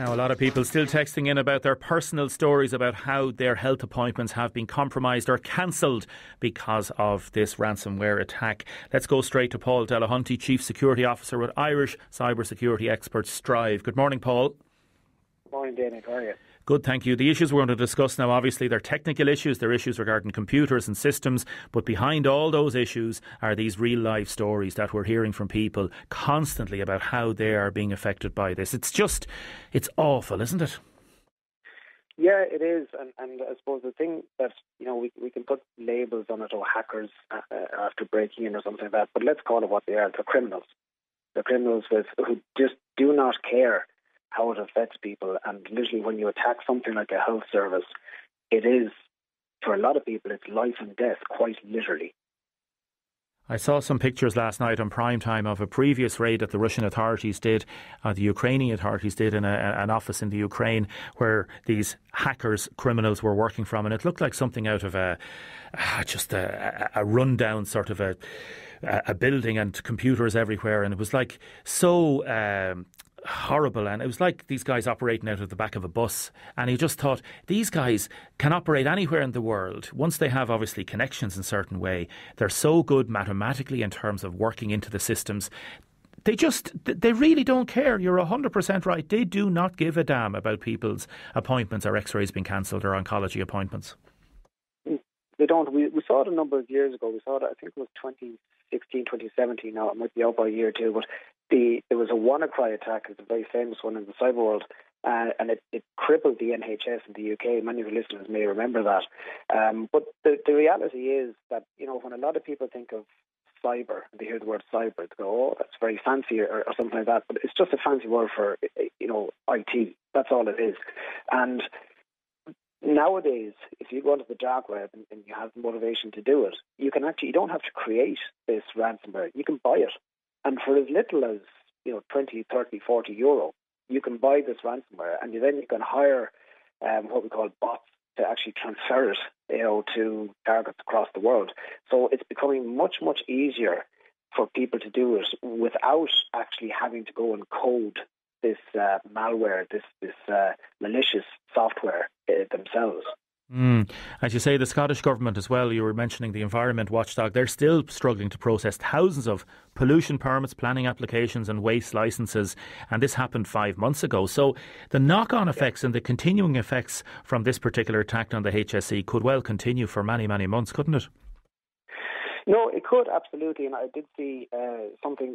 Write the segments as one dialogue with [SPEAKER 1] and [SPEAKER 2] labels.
[SPEAKER 1] Now, a lot of people still texting in about their personal stories about how their health appointments have been compromised or cancelled because of this ransomware attack. Let's go straight to Paul Delahunty, Chief Security Officer with Irish cybersecurity expert Stryve. Good morning, Paul.
[SPEAKER 2] Good morning, Dana. How are you?
[SPEAKER 1] Good, thank you. The issues we're going to discuss now, obviously, they're technical issues, they're issues regarding computers and systems, but behind all those issues are these real-life stories that we're hearing from people constantly about how they are being affected by this. It's awful, isn't it?
[SPEAKER 2] Yeah, it is, and I suppose the thing that, we can put labels on it, or hackers after breaking in or something like that, but let's call it what they are. They're criminals. They're criminals who just do not care how it affects people, and literally when you attack something like a health service, it is, for a lot of people, it's life and death, quite literally.
[SPEAKER 1] I saw some pictures last night on prime time of a previous raid that the Russian authorities did, the Ukrainian authorities did in an office in the Ukraine where these hackers, criminals were working from, and it looked like something out of a rundown sort of a building and computers everywhere, and it was like so horrible, and it was like these guys operating out of the back of a bus, and he just thought these guys can operate anywhere in the world once they have obviously connections in a certain way. They're so good mathematically in terms of working into the systems. They really don't care. You're 100% right. They do not give a damn about people's appointments or x-rays being cancelled or oncology appointments.
[SPEAKER 2] They don't. We saw it a number of years ago. We saw it, I think it was 2016, 2017 now. It might be out by a year or two, but there was a WannaCry attack. It's a very famous one in the cyber world, and it crippled the NHS in the UK. Many of your listeners may remember that. But the reality is that, when a lot of people think of cyber, they hear the word cyber, they go, oh, that's very fancy or something like that. But it's just a fancy word for, IT. That's all it is. And nowadays, if you go onto the dark web and you have the motivation to do it, you don't have to create this ransomware. You can buy it. And for as little as 20, 30, 40 euro, you can buy this ransomware, and then you can hire what we call bots to actually transfer it to targets across the world. So it's becoming much, much easier for people to do it without actually having to go and code this malware, this malicious software themselves.
[SPEAKER 1] As you say, the Scottish Government as well, you were mentioning the Environment Watchdog, they're still struggling to process thousands of pollution permits, planning applications and waste licences, and this happened 5 months ago. So the knock-on effects and the continuing effects from this particular attack on the HSE could well continue for many, many months, couldn't it?
[SPEAKER 2] No, it could, absolutely. And I did see something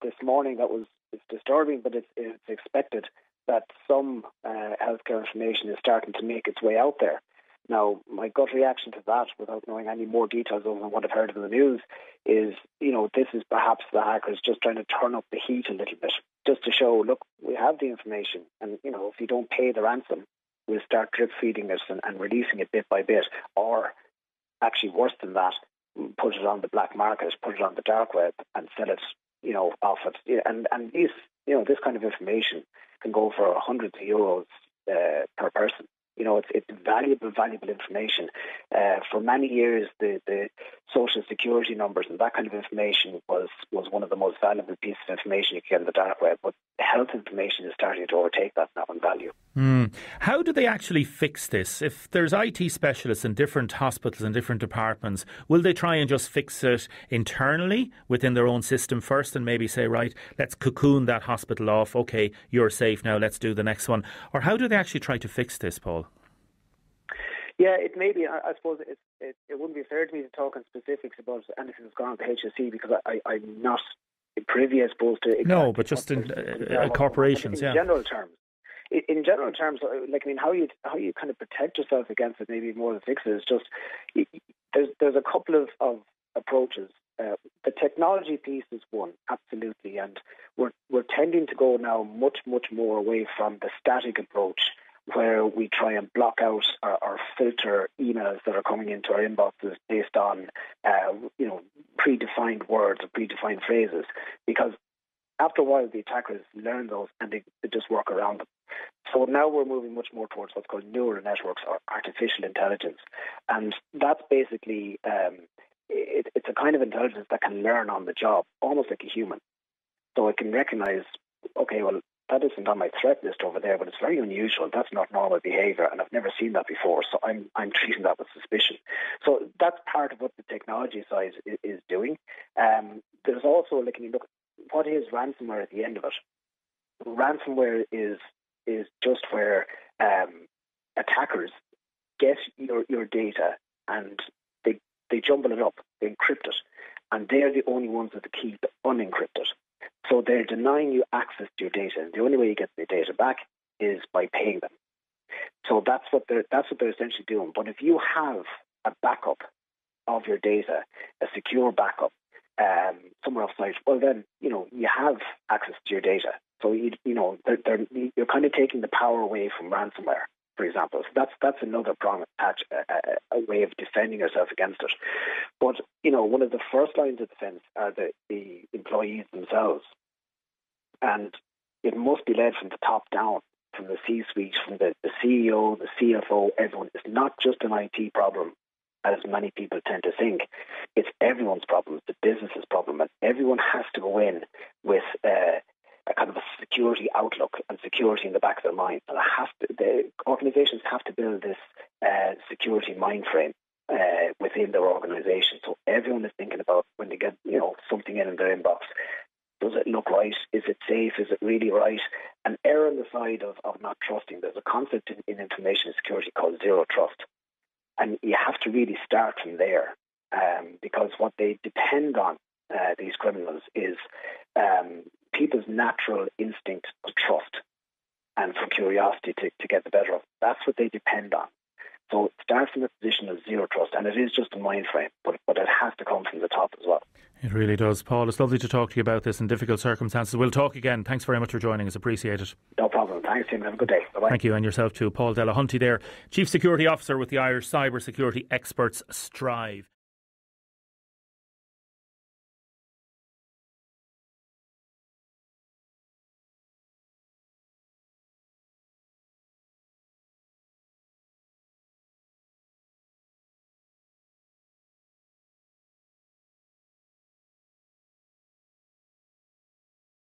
[SPEAKER 2] this morning that was disturbing, but it's expected that some healthcare information is starting to make its way out there. Now, my gut reaction to that, without knowing any more details other than what I've heard in the news, is, this is perhaps the hackers just trying to turn up the heat a little bit, just to show, look, we have the information, and, if you don't pay the ransom, we'll start drip feeding it and releasing it bit by bit, or actually worse than that, put it on the black market, put it on the dark web, and sell it, off it. And these, this kind of information can go for hundreds of euros per person. It's valuable information. For many years, the social security numbers and that kind of information was one of the most valuable pieces of information you could get on the dark web. But health information is starting to overtake that now in value.
[SPEAKER 1] How do they actually fix this? If there's IT specialists in different hospitals and different departments, will they try and just fix it internally within their own system first and maybe say, right, let's cocoon that hospital off. OK, you're safe now. Let's do the next one. Or how do they actually try to fix this, Paul?
[SPEAKER 2] Yeah, it may be. I suppose it wouldn't be fair to me to talk in specifics about anything that's gone on at the HSE because I'm not privy, I suppose, to...
[SPEAKER 1] No, but just in corporations,
[SPEAKER 2] in general terms. In general terms, how you kind of protect yourself against it, maybe more than fix it, is just... There's a couple of approaches. The technology piece is one, absolutely, and we're tending to go now much, much more away from the static approach where we try and block out or filter emails that are coming into our inboxes based on, predefined words or predefined phrases, because after a while the attackers learn those and they just work around them. So now we're moving much more towards what's called neural networks or artificial intelligence, and that's basically it's a kind of intelligence that can learn on the job, almost like a human. So it can recognise, okay, well, that isn't on my threat list over there, but it's very unusual. That's not normal behaviour, and I've never seen that before, so I'm treating that with suspicion. So that's part of what the technology side is doing. There's also looking, look, what is ransomware at the end of it? Ransomware is just where attackers get your data and they jumble it up, they encrypt it, and they're the only ones with the key to unencrypt it. So they're denying you access to your data, and the only way you get the data back is by paying them. So that's what they're essentially doing. But if you have a backup of your data, a secure backup somewhere offsite, well then you have access to your data. So you're kind of taking the power away from ransomware, for example. So that's another prong attached, a way of defending yourself against it. But one of the first lines of defence are the employees themselves, and it must be led from the top down, from the C-suite, from the CEO, the CFO, everyone. It's not just an IT problem, as many people tend to think. It's everyone's problem, the business's problem, and everyone has to go in with a kind of a security outlook and security in the back of their mind. And the organisations have to build this security mind frame within their organisation. So everyone is thinking about when they get something in their inbox. Does it look right? Is it safe? Is it really right? And err on the side of not trusting. There's a concept in information security called zero trust. And you have to really start from there, because what they depend on, these criminals, is people's natural instinct to trust and for curiosity to get the better of. That's what they depend on. So it starts from a position of zero trust, and it is just a mind frame, but it has to come from the top as well.
[SPEAKER 1] It really does. Paul, it's lovely to talk to you about this in difficult circumstances. We'll talk again. Thanks very much for joining us. Appreciate it.
[SPEAKER 2] No problem. Thanks, Tim. Have a good day. Bye-bye.
[SPEAKER 1] Thank you, and yourself too. Paul Delahunty there, Chief Security Officer with the Irish Cyber Security Experts Stryve.